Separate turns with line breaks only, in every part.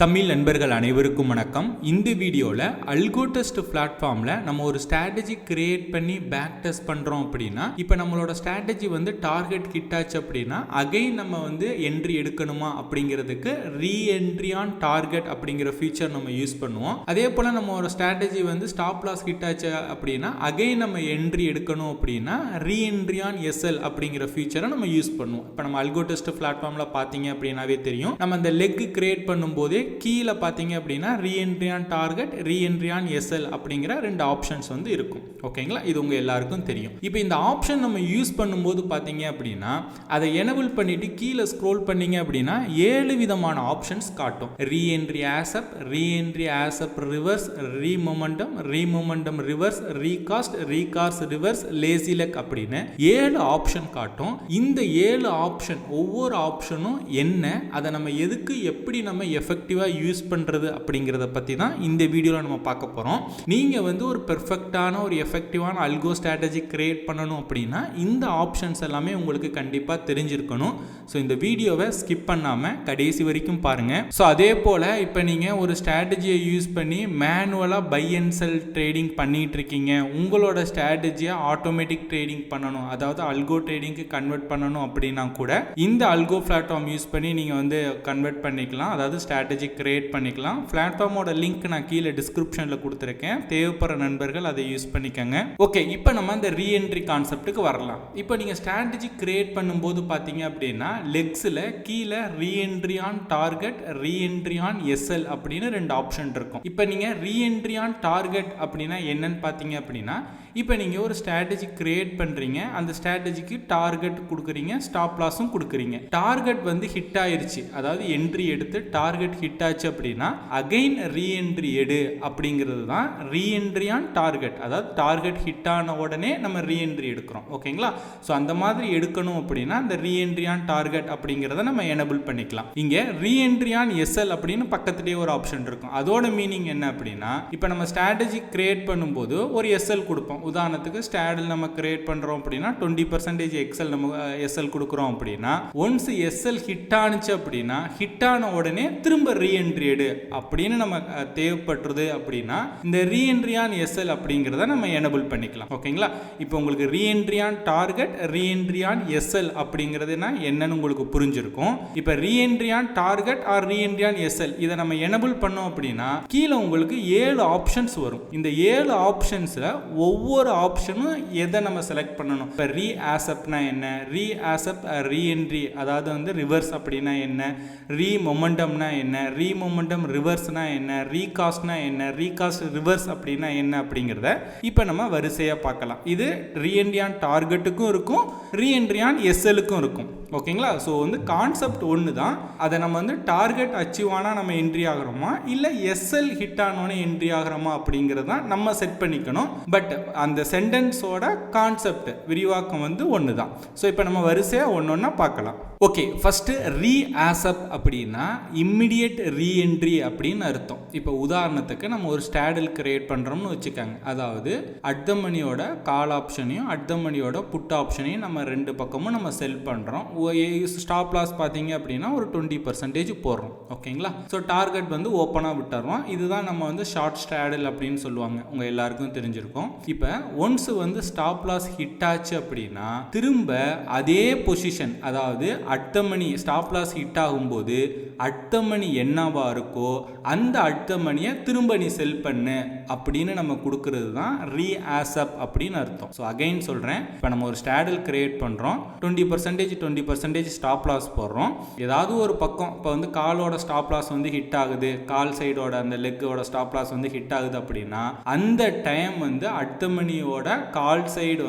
தமிழ் நண்பர்கள் அனைவருக்கும் வணக்கம். இந்த வீடியோவில் அல்கோ டெஸ்ட் பிளாட்ஃபார்மில் நம்ம ஒரு ஸ்ட்ராட்டஜி கிரியேட் பண்ணி பேக் டெஸ்ட் பண்ணுறோம் அப்படின்னா, இப்போ நம்மளோட ஸ்ட்ராட்டஜி டார்கெட் ஹிட் ஆச்சு அப்படின்னா அகைன் நம்ம என்ட்ரி எடுக்கணுமா அப்படிங்கிறதுக்கு ரீஎன்ட்ரி ஆன் டார்கெட் அப்படிங்கிற ஃபீச்சர் நம்ம யூஸ் பண்ணுவோம். அதே போல் நம்ம ஒரு ஸ்ட்ராட்டஜி ஸ்டாப் லாஸ் ஹிட் ஆச்சு அப்படின்னா அகைன் நம்ம என்ட்ரி எடுக்கணும் அப்படின்னா ரீஎன்ட்ரி ஆன் எஸ்எல் அப்படிங்கிற ஃபீச்சரை நம்ம யூஸ் பண்ணுவோம். இப்போ நம்ம அல்கோ டெஸ்ட் பிளாட்ஃபார்மில் பார்த்தீங்க அப்படின்னாவே தெரியும், நம்ம அந்த லெக் கிரியேட் பண்ணும்போதே கீழே பார்த்தீங்க அப்படின்னா reentry on target, reentry on SL அப்படிங்கிற ரெண்டு ஆப்ஷன்ஸ் இருக்கும். ஓகேங்களா, இது உங்க எல்லாருக்கும் தெரியும். இப்போ இந்த ஆப்ஷன் நம்ம யூஸ் பண்ணும்போது பார்த்தீங்க அப்படின்னா அதை எனேபிள் பண்ணிட்டு கீழே ஸ்க்ரோல் பண்ணீங்க அப்படின்னா 7 விதமான ஆப்ஷன்ஸ் காட்டும். Reentry ASAP, reentry ASAP reverse, remomentum reverse, recost reverse, lazy leg அப்படின்னு 7 ஆப்ஷன் காட்டும். இந்த 7 ஆப்ஷன் ஒவ்வொரு ஆப்ஷனும் என்ன, அதை நம்ம எதுக்கு எப்படி நம்ம எஃபெக்டிவா யூஸ் பண்றது அப்படிங்கறத பத்தி தான் இந்த வீடியோல நம்ம பார்க்க போறோம். நீங்க ஒரு பெர்ஃபெக்ட்டான ஒரு எஃபெக்டிவான அல்கோ ஸ்ட்ராட்டஜி கிரியேட் பண்ணணும் அப்படின்னா இந்த ஆப்ஷன்ஸ் எல்லாமே உங்களுக்கு கண்டிப்பா தெரிஞ்சிருக்கணும். ஸோ இந்த வீடியோவை ஸ்கிப் பண்ணாம கடைசி வரைக்கும் பாருங்க. ஸோ அதே போல இப்போ நீங்க ஒரு ஸ்ட்ராட்டஜியை யூஸ் பண்ணி மேனுவலா பை அண்ட் செல் ட்ரேடிங் பண்ணிட்டு இருக்கீங்க, உங்களோட ஸ்ட்ராட்டஜியை ஆட்டோமேட்டிக் ட்ரேடிங் பண்ணணும், அதாவது அல்கோ ட்ரேடிங்க்கு கன்வெர்ட் பண்ணணும் அப்படின்னா கூட இந்த அல்கோ பிளாட்ஃபார்ம் யூஸ் பண்ணி நீங்க கன்வெர்ட் பண்ணிக்கலாம், அதாவது ஸ்ட்ராட்டஜி கிரியேட் பண்ணிக்கலாம். பிளாட்ஃபார்மோட லிங்க் நான் கீழே டிஸ்கிரிப்ஷனில் கொடுத்துருக்கேன், தேவைப்படுற நண்பர்கள் அதை யூஸ் பண்ணிக்கோங்க. ஓகே, இப்போ நம்ம அந்த ரீஎன்ட்ரி கான்செப்ட்டுக்கு வரலாம். இப்போ நீங்கள் ஸ்ட்ராட்டஜி கிரியேட் பண்ணும்போது பார்த்தீங்க அப்படின்னா லெக்ஸில் கீழே reentry on target, reentry on SL அப்படின்னு 2 ஆப்ஷன் இருக்கும். இப்போ நீங்கள் ரீஎன்ட்ரி ஆன் டார்கெட் அப்படின்னா என்னன்னு பார்த்தீங்க அப்படின்னா, இப்போ நீங்கள் ஒரு ஸ்ட்ராட்டஜி கிரியேட் பண்ணுறீங்க, அந்த ஸ்ட்ராட்டஜிக்கு டார்கெட் கொடுக்குறீங்க, ஸ்டாப் லாஸும் கொடுக்குறீங்க. டார்கெட் ஹிட் ஆயிருச்சு, அதாவது என்ட்ரி எடுத்து டார்கெட் ஹிட் ஆச்சு அப்படின்னா அகைன் ரீஎன்ட்ரி எடு அப்படிங்கிறது தான் ரீஎன்ட்ரி ஆன் டார்கெட். அதாவது டார்கெட் ஹிட் ஆன உடனே நம்ம ரீஎன்ட்ரி எடுக்கிறோம். ஓகேங்களா, ஸோ அந்த மாதிரி எடுக்கணும் அப்படின்னா இந்த ரீஎன்ட்ரி ஆன் டார்கெட் அப்படிங்கிறத நம்ம எனேபிள் பண்ணிக்கலாம். இங்கே ரீஎன்ட்ரி ஆன் எஸ்எல் அப்படின்னு பக்கத்துலேயே ஒரு ஆப்ஷன் இருக்கும். அதோட மீனிங் என்ன அப்படின்னா, இப்போ நம்ம ஸ்ட்ராட்டஜி கிரியேட் பண்ணும்போது ஒரு எஸ்எல் கொடுப்போம். உதாரணத்துக்கு ஸ்டாடில் நம்ம கிரியேட் பண்ணுறோம் அப்படின்னா 20% எக்ஸல் நம்ம எஸ்எல் கொடுக்குறோம் அப்படின்னா ஒன்ஸ் எஸ்எல் ஹிட் ஆனிச்சு அப்படின்னா ஹிட் ஆன உடனே திரும்ப ரீஎன்ட்ரி எடு அப்படின்னு நம்ம தேவைப்படுறது அப்படின்னா இந்த ரீஎன்ட்ரி ஆன் எஸ்எல் அப்படிங்கிறத நம்ம எனேபிள் பண்ணிக்கலாம். ஓகேங்களா, இப்போ உங்களுக்கு reentry on target, reentry on SL அப்படிங்கிறதுனா என்னன்னு உங்களுக்கு புரிஞ்சிருக்கும். இப்போ reentry on target or reentry on SL இதை நம்ம எனேபிள் பண்ணோம் அப்படின்னா கீழே உங்களுக்கு 7 ஆப்ஷன்ஸ் வரும். இந்த 7 ஆப்ஷன்ஸ்ல ஒவ்வொரு ஆப்ஷனும் எதை நம்ம செலக்ட் பண்ணணும். இப்போ ரீ ஆசப்னா என்ன, ரீ ஆசப் ரீஎன்ட்ரி அதாவது ரிவர்ஸ் அப்படின்னா என்ன, ரீ மொமெண்டம்னா என்ன, ரீ மொமெண்டம் ரிவர்ஸ்னா என்ன, ரீகாஸ்ட்னா என்ன, ரீகாஸ்ட் ரிவர்ஸ் அப்படின்னா என்ன அப்படிங்கிறத இப்போ நம்ம வரிசையாக பார்க்கலாம். இது ரீஎன்ட்ரி ஆன் டார்கெட்டுக்கும் இருக்கும், ரீஎன்ட்ரி ஆன் எஸ்எலுக்கும் இருக்கும். ஓகேங்களா, ஸோ கான்செப்ட் ஒன்று தான். அதை நம்ம டார்கெட் அச்சீவ் ஆனால் நம்ம என்ட்ரி ஆகிறோமா இல்லை எஸ்எல் ஹிட் ஆனோன்னு என்ட்ரி ஆகிறோமா அப்படிங்கிறது தான் நம்ம செட் பண்ணிக்கணும். பட் அந்த சென்டென்ஸோட கான்செப்ட் விரிவாக்கம் ஒன்று தான். ஸோ இப்போ நம்ம வரிசையாக ஒன்றா பார்க்கலாம். ஓகே, ஃபர்ஸ்ட் ரீ ஆசப் அப்படின்னா இம்மிடியட் ரீஎன்ட்ரி அப்படின்னு அர்த்தம். இப்போ உதாரணத்துக்கு நம்ம ஒரு ஸ்டாடில் கிரியேட் பண்ணுறோம்னு வச்சுக்காங்க, அதாவது அட் த மணியோட கால் ஆப்ஷனையும் அட் த மணியோட புட் ஆப்ஷனையும் நம்ம 2 பக்கமும் நம்ம செல் பண்ணுறோம். ஸ்டாப் லாஸ் பார்த்தீங்க அப்படின்னா ஒரு 20% போடுறோம். ஓகேங்களா, ஸோ டார்கெட் ஓப்பனாக விட்டுறோம். இதுதான் நம்ம ஷார்ட் ஸ்டாடில் அப்படின்னு சொல்லுவாங்க, உங்கள் எல்லாருக்கும் தெரிஞ்சிருக்கும். இப்போ ஒன்ஸ் ஸ்டாப் லாஸ் ஹிட் ஆச்சு அப்படின்னா திரும்ப அதே பொசிஷன், அதாவது at the money stop loss hit ஆகும்போது அட் த மணி என்னவா இருக்கோ அந்த அட் த மணியை திரும்ப நீ செல் பண்ணு அப்படின்னு நம்ம கொடுக்கறது தான் ரீ ஆசப் அப்படின்னு அர்த்தம். ஸோ அகைன் சொல்கிறேன், இப்போ நம்ம ஒரு ஸ்டாடில் கிரியேட் பண்ணுறோம், 20% ஸ்டாப் லாஸ் போடுறோம். ஏதாவது ஒரு பக்கம் இப்போ காலோட ஸ்டாப் லாஸ் ஹிட் ஆகுது, கால் சைடோட அந்த லெக்கோட ஸ்டாப் லாஸ் ஹிட் ஆகுது அப்படின்னா அந்த டைம் அட் த மணியோட கால் சைடு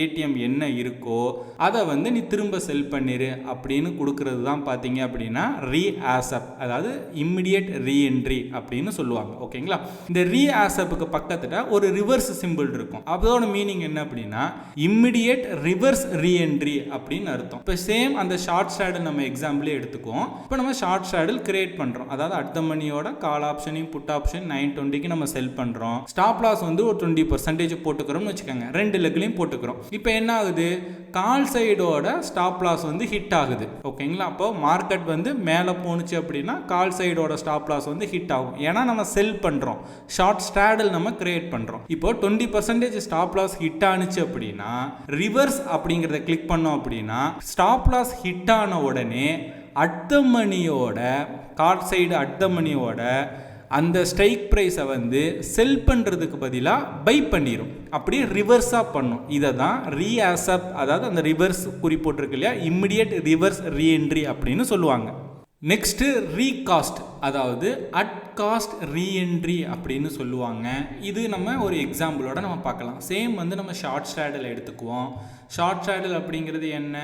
ஏடிஎம் என்ன இருக்கோ அதை நீ திரும்ப செல் பண்ணிரு அப்படின்னு கொடுக்கறது தான் பார்த்தீங்க அப்படின்னா ரீ ஆசப், அதாவது இம்மிடியட் ரீஎன்ட்ரி அப்படின்னு சொல்லுவாங்க. ஓகேங்களா, இந்த ரீ ஆசப்புக்கு பக்கத்துல ஒரு ரிவர்ஸ் சிம்பிள் இருக்கும். அதோட மீனிங் என்ன அப்படின்னா இம்மிடியட் ரிவர்ஸ் ரீஎன்ட்ரி அப்படின்னு அர்த்தம். இப்போ சேம் அந்த ஷார்ட் ஸ்ட்ராடல் நம்ம எக்ஸாம்பிளே எடுத்துக்குவோம். இப்போ நம்ம ஷார்ட் ஸ்ட்ராடல் கிரியேட் பண்ணுறோம். அதாவது அட் த மணியோட கால் ஆப்ஷனையும் புட் ஆப்ஷன் 920க்கு நம்ம செல் பண்ணுறோம். ஸ்டாப் லாஸ் வந்து ஒரு 20% போட்டுக்கிறோம்னு வச்சுக்கோங்க. 2 லெக்லையும் போட்டுக்கிறோம். இப்போ என்ன ஆகுது, கால் சைடோட ஸ்டாப் லாஸ் வந்து ஹிட் ஆகுது. ஓகேங்களா? அப்போ மார்க்கெட் வந்து மேலே போணுச்சு அப்படின்னா கால் சைடோட ஸ்டாப் லாஸ் வந்து ஹிட் ஆகும். ஏன்னா நம்ம செல் பண்ணுறோம், ஷார்ட் ஸ்ட்ராடல் நம்ம கிரியேட் பண்ணுறோம். இப்போ 20% ஸ்டாப் லாஸ் ஹிட் ஆனிச்சு அப்படின்னா ரிவர்ஸ் அப்படிங்கிறத கிளிக் பண்ணோம் அப்படின்னா ஸ்டாப் லாஸ் ஹிட் ஆன உடனே அட் த மணியோட கால் சைடு அட் த மணியோட அந்த ஸ்ட்ரைக் ப்ரைஸை வந்து செல் பண்ணுறதுக்கு பதிலாக பை பண்ணிடும். அப்படியே ரிவர்ஸாக பண்ணும். இதை தான் ரீஆசப், அதாவது அந்த ரிவர்ஸ் குறிப்பிட்டிருக்கு இல்லையா, இம்மிடியட் ரிவர்ஸ் ரீஎன்ட்ரி அப்படின்னு சொல்லுவாங்க. நெக்ஸ்ட்டு ரீகாஸ்ட், அதாவது அட் காஸ்ட் ரீஎன்ட்ரி அப்படின்னு சொல்லுவாங்க. இது நம்ம ஒரு எக்ஸாம்பிளோட நம்ம பார்க்கலாம். சேம் வந்து நம்ம ஷார்ட் ஸ்ட்ராடல் எடுத்துக்குவோம். ஷார்ட் ஸ்ட்ராடல் அப்படிங்கிறது என்ன,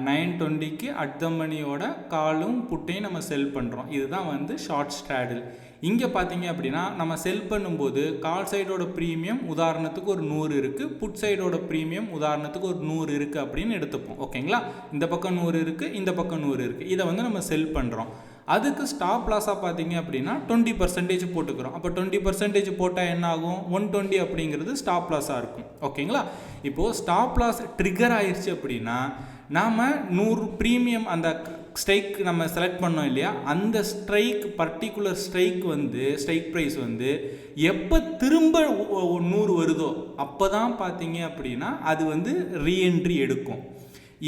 920க்கு அட் த மணியோட காலும் புட்டையும் நம்ம செல் பண்ணுறோம். இதுதான் வந்து ஷார்ட் ஸ்ட்ராடல். இங்கே பார்த்தீங்க அப்படின்னா நம்ம செல் பண்ணும்போது கால் சைடோட ப்ரீமியம் உதாரணத்துக்கு ஒரு 100 இருக்குது, புட் சைடோட ப்ரீமியம் உதாரணத்துக்கு ஒரு 100 இருக்குது அப்படின்னு எடுத்துப்போம். ஓகேங்களா? இந்த பக்கம் 100 இருக்குது, இந்த பக்கம் 100 இருக்குது. இதை வந்து நம்ம செல் பண்ணுறோம். அதுக்கு ஸ்டாப் லாஸாக பார்த்தீங்க அப்படின்னா 20% போட்டுக்கிறோம். அப்போ 20% போட்டால் என்ன ஆகும், 120 அப்படிங்கிறது ஸ்டாப் லாஸாக இருக்கும். ஓகேங்களா? இப்போது ஸ்டாப் லாஸ் ட்ரிகர் ஆயிடுச்சு அப்படின்னா நாம் 100 ப்ரீமியம் அந்த ஸ்ட்ரைக் நம்ம செலக்ட் பண்ணோம் இல்லையா, அந்த ஸ்ட்ரைக் பர்டிகுலர் ஸ்ட்ரைக் வந்து ஸ்ட்ரைக் ப்ரைஸ் வந்து எப்போ திரும்ப 100 வருதோ அப்போ தான் பார்த்தீங்க அப்படின்னா அது வந்து ரீஎன்ட்ரி எடுக்கும்.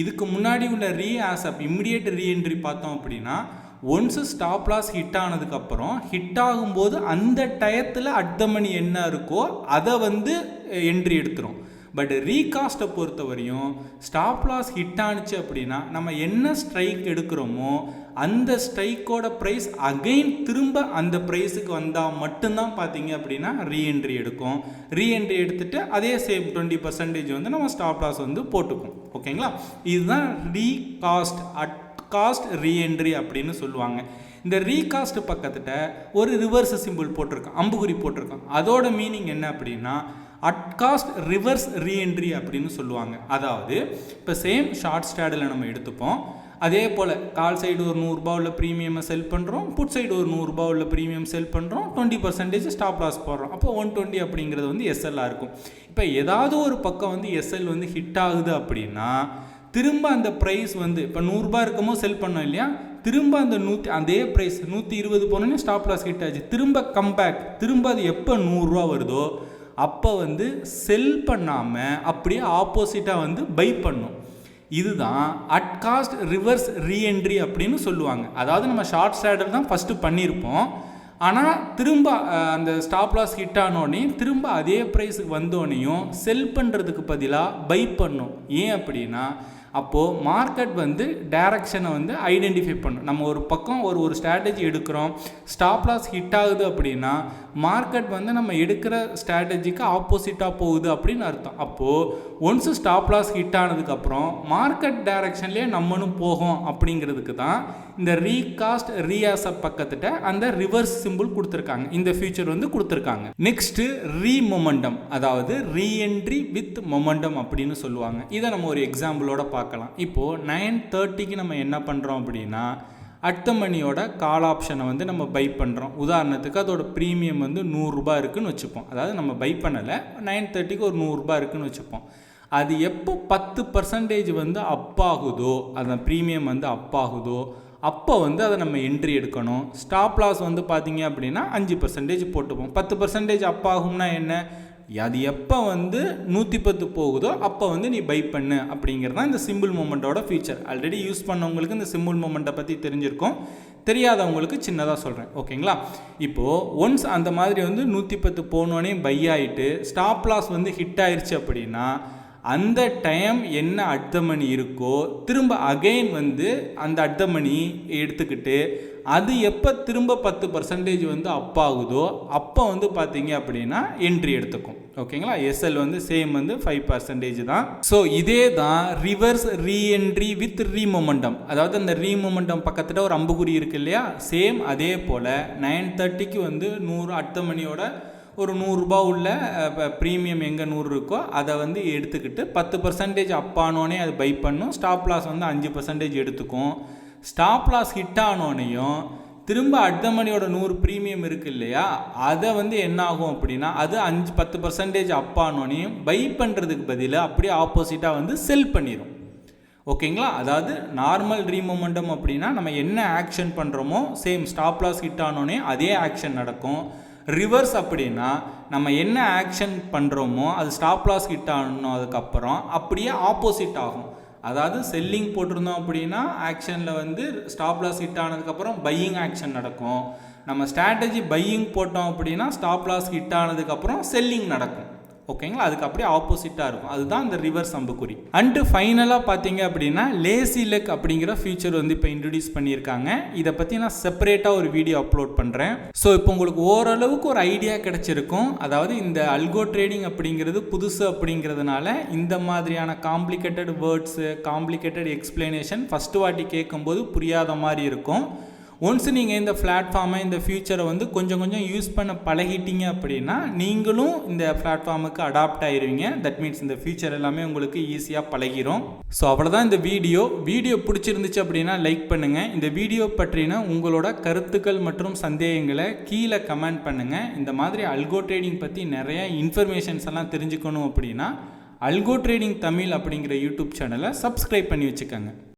இதுக்கு முன்னாடி உள்ள ரீஆசப் இம்மிடியேட் ரீஎன்ட்ரி பார்த்தோம் அப்படின்னா ஒன்ஸு ஸ்டாப் லாஸ் ஹிட் ஆனதுக்கப்புறம் ஹிட் ஆகும்போது அந்த டயத்தில் அட் த மணி என்ன இருக்கோ அதை வந்து என்ட்ரி எடுத்துரும். பட் ரீகாஸ்ட்டை பொறுத்த வரையும் ஸ்டாப் லாஸ் ஹிட் ஆனிச்சு அப்படின்னா நம்ம என்ன ஸ்ட்ரைக் எடுக்கிறோமோ அந்த ஸ்ட்ரைக்கோட ப்ரைஸ் அகைன் திரும்ப அந்த ப்ரைஸுக்கு வந்தால் மட்டும்தான் பார்த்தீங்க அப்படின்னா ரீஎன்ட்ரி எடுக்கும். ரீஎன்ட்ரி எடுத்துகிட்டு அதே சேம் 20% வந்து நம்ம ஸ்டாப் லாஸ் வந்து போட்டுக்கும். ஓகேங்களா? இதுதான் ரீகாஸ்ட் அட் காஸ்ட் ரீஎன்ட்ரி அப்படின்னு சொல்லுவாங்க. இந்த ரீகாஸ்ட் பக்கத்துட்ட ஒரு ரிவர்ஸ் சிம்பிள் போட்டிருக்கோம், அம்புகுறி போட்டிருக்கோம். அதோட மீனிங் என்ன அப்படின்னா அட் காஸ்ட் ரிவர்ஸ் ரீஎன்ட்ரி அப்படின்னு சொல்லுவாங்க. அதாவது இப்போ சேம் ஷார்ட் ஸ்ட்ராடலில் நம்ம எடுத்துப்போம். அதே போல் கால் சைடு ஒரு 100 ரூபா உள்ள ப்ரீமியமை செல் பண்ணுறோம், புட் சைடு ஒரு 100 ரூபா உள்ள ப்ரீமியம் செல் பண்ணுறோம், 20% ஸ்டாப் லாஸ் போடுறோம். அப்போ 120 அப்படிங்கிறது வந்து எஸ்எல்லாக இருக்கும். இப்போ ஏதாவது ஒரு பக்கம் வந்து எஸ்எல் வந்து ஹிட் ஆகுது அப்படின்னா திரும்ப அந்த ப்ரைஸ் வந்து இப்போ 100 ரூபா இருக்கும்போது செல் பண்ணோம் இல்லையா, திரும்ப அந்த அதே ப்ரைஸ் 120 போனோன்னே ஸ்டாப் லாஸ் ஹிட் ஆச்சு, திரும்ப கம்பேக், திரும்ப அது எப்போ 100 ரூபா வருதோ அப்போ வந்து செல் பண்ணாமல் அப்படியே ஆப்போசிட்டாக வந்து பை பண்ணும். இதுதான் அட் காஸ்ட் ரிவர்ஸ் ரீஎன்ட்ரி அப்படின்னு சொல்லுவாங்க. அதாவது நம்ம ஷார்ட் ஸ்ட்ராடல் தான் ஃபஸ்ட்டு பண்ணியிருப்போம், ஆனால் திரும்ப அந்த ஸ்டாப் லாஸ் ஹிட் ஆனோடனே திரும்ப அதே ப்ரைஸுக்கு வந்தோடனையும் செல் பண்ணுறதுக்கு பதிலாக பை பண்ணும். ஏன் அப்படின்னா அப்போது மார்க்கெட் வந்து டைரக்ஷனை வந்து ஐடென்டிஃபை பண்ணும். நம்ம ஒரு பக்கம் ஒரு ஸ்ட்ராட்டஜி எடுக்கிறோம், ஸ்டாப் லாஸ் ஹிட் ஆகுது அப்படின்னா மார்க்கெட் வந்து நம்ம எடுக்கிற ஸ்ட்ராட்டஜிக்கு ஆப்போசிட்டாக போகுது அப்படின்னு அர்த்தம். அப்போது ஒன்ஸு ஸ்டாப் லாஸ் ஹிட் ஆனதுக்கப்புறம் மார்க்கெட் டைரக்ஷன்லேயே நம்மளும் போகும் அப்படிங்கிறதுக்கு தான் இந்த ரீகாஸ்ட் ரீஆசப் பக்கத்துட்ட அந்த ரிவர்ஸ் சிம்பிள் கொடுத்துருக்காங்க, இந்த ஃபியூச்சர் வந்து கொடுத்துருக்காங்க. நெக்ஸ்ட்டு ரீமொமெண்டம், அதாவது ரீஎன்ட்ரி வித் மொமெண்டம் அப்படின்னு சொல்லுவாங்க. இதை நம்ம ஒரு எக்ஸாம்பிளோட பார்க்கலாம். இப்போது 930க்கு நம்ம என்ன பண்ணுறோம் அப்படின்னா அட் த மணியோட கால் ஆப்ஷனை வந்து நம்ம பை பண்ணுறோம். உதாரணத்துக்கு அதோட ப்ரீமியம் வந்து 100 ரூபா இருக்குதுன்னு வச்சுப்போம். அதாவது நம்ம பை பண்ணலை, 930க்கு ஒரு 100 ரூபா இருக்குதுன்னு வச்சுப்போம். அது எப்போ 10% வந்து அப் ஆகுதோ, அந்த ப்ரீமியம் வந்து அப் ஆகுதோ அப்போ வந்து அதை நம்ம என்ட்ரி எடுக்கணும். ஸ்டாப் லாஸ் வந்து பார்த்தீங்க அப்படின்னா 5% போட்டுப்போம். 10% அப் ஆகும்னா என்ன, அது எப்போ வந்து 110 போகுதோ அப்போ வந்து நீ பை பண்ணு அப்படிங்கிறது தான் இந்த சிம்பிள் மூமெண்ட்டோட ஃபீச்சர். ஆல்ரெடி யூஸ் பண்ணவங்களுக்கு இந்த சிம்பிள் மூமெண்ட்டை பற்றி தெரிஞ்சிருக்கும், தெரியாதவங்களுக்கு சின்னதாக சொல்கிறேன். ஓகேங்களா? இப்போது ஒன்ஸ் அந்த மாதிரி வந்து 110 போனோடனே பை ஆகிட்டு ஸ்டாப் லாஸ் வந்து ஹிட் ஆயிடுச்சு அப்படின்னா அந்த டைம் என்ன அட் த மணி இருக்கோ திரும்ப அகைன் வந்து அந்த அட் த மணி எடுத்துக்கிட்டு அது எப்போ திரும்ப 10% வந்து அப் ஆகுதோ அப்போ வந்து பார்த்தீங்க அப்படின்னா என்ட்ரி எடுத்துக்கும். ஓகேங்களா? எஸ்எல் வந்து சேம் வந்து 5% தான். ஸோ இதே தான் ரிவர்ஸ் ரீஎன்ட்ரி வித் ரீமொமெண்டம். அதாவது அந்த ரீமொமெண்டம் பக்கத்தில் ஒரு அம்புக்குறி இருக்கு இல்லையா, சேம் அதே போல் 930க்கு வந்து 100 அட் த மணியோட ஒரு 100 ரூபாய் உள்ள ப்ரீமியம் எங்கே 100 இருக்கோ அதை வந்து எடுத்துக்கிட்டு 10% அப் ஆனோடனே அது பை பண்ணும். ஸ்டாப் லாஸ் வந்து 5% எடுத்துக்கும். ஸ்டாப் லாஸ் ஹிட் ஆனோடனையும் திரும்ப அடுத்த மணியோட 100 ப்ரீமியம் இருக்குது இல்லையா, அதை வந்து என்ன ஆகும் அப்படின்னா அது 10% அப் ஆனோடனையும் பை பண்ணுறதுக்கு பதிலாக அப்படியே ஆப்போசிட்டாக வந்து செல் பண்ணிடும். ஓகேங்களா? அதாவது நார்மல் ரீமொமெண்டம் அப்படின்னா நம்ம என்ன ஆக்ஷன் பண்ணுறோமோ சேம் ஸ்டாப் லாஸ் ஹிட் ஆனோடனே அதே ஆக்ஷன் நடக்கும். ரிவர்ஸ் அப்படின்னா நம்ம என்ன ஆக்ஷன் பண்ணுறோமோ அது ஸ்டாப் லாஸ் ஹிட் ஆகணும், அதுக்கப்புறம் அப்படியே ஆப்போசிட் ஆகும். அதாவது செல்லிங் போட்டிருந்தோம் அப்படின்னா ஆக்ஷனில் வந்து ஸ்டாப் லாஸ் ஹிட் ஆனதுக்கப்புறம் பையிங் ஆக்ஷன் நடக்கும். நம்ம ஸ்ட்ராட்டஜி பையிங் போட்டோம் அப்படின்னா ஸ்டாப் லாஸ் ஹிட் ஆனதுக்கப்புறம் செல்லிங் நடக்கும். ஓகேங்களா? அதுக்கு அப்படியே ஆப்போசிட்டாக இருக்கும். அதுதான் இந்த ரிவர்ஸ் அம்புக்குறி. அண்டு ஃபைனலாக பார்த்தீங்க அப்படின்னா லேசி லக் அப்படிங்கிற ஃபியூச்சர் வந்து இப்போ இன்ட்ரடியூஸ் பண்ணியிருக்காங்க. இதை பற்றி நான் செப்பரேட்டாக ஒரு வீடியோ அப்லோட் பண்ணுறேன். ஸோ இப்போ உங்களுக்கு ஓரளவுக்கு ஒரு ஐடியா கிடச்சிருக்கும். அதாவது இந்த அல்கோ ட்ரேடிங் அப்படிங்கிறது புதுசு அப்படிங்கிறதுனால இந்த மாதிரியான complicated words, complicated explanation first வாட்டி கேட்கும்போது புரியாத மாதிரி இருக்கும். ஒன்ஸ் நீங்கள் இந்த பிளாட்ஃபார்மை, இந்த ஃபியூச்சரை வந்து கொஞ்சம் கொஞ்சம் யூஸ் பண்ண பழகிட்டீங்க அப்படின்னா நீங்களும் இந்த பிளாட்ஃபார்முக்கு அடாப்ட் ஆயிடுவீங்க. தட் மீன்ஸ் இந்த ஃபியூச்சர் எல்லாமே உங்களுக்கு ஈஸியாக பழகிரும். ஸோ அவ்வளோதான் இந்த வீடியோ பிடிச்சிருந்துச்சு அப்படின்னா லைக் பண்ணுங்கள். இந்த வீடியோ பற்றின உங்களோட கருத்துக்கள் மற்றும் சந்தேகங்களை கீழே கமெண்ட் பண்ணுங்கள். இந்த மாதிரி அல்கோ ட்ரேடிங் பற்றி நிறைய இன்ஃபர்மேஷன்ஸ் எல்லாம் தெரிஞ்சுக்கணும் அப்படின்னா அல்கோ ட்ரேடிங் தமிழ் அப்படிங்கிற யூடியூப் சேனலை சப்ஸ்கிரைப் பண்ணி வச்சுக்கோங்க.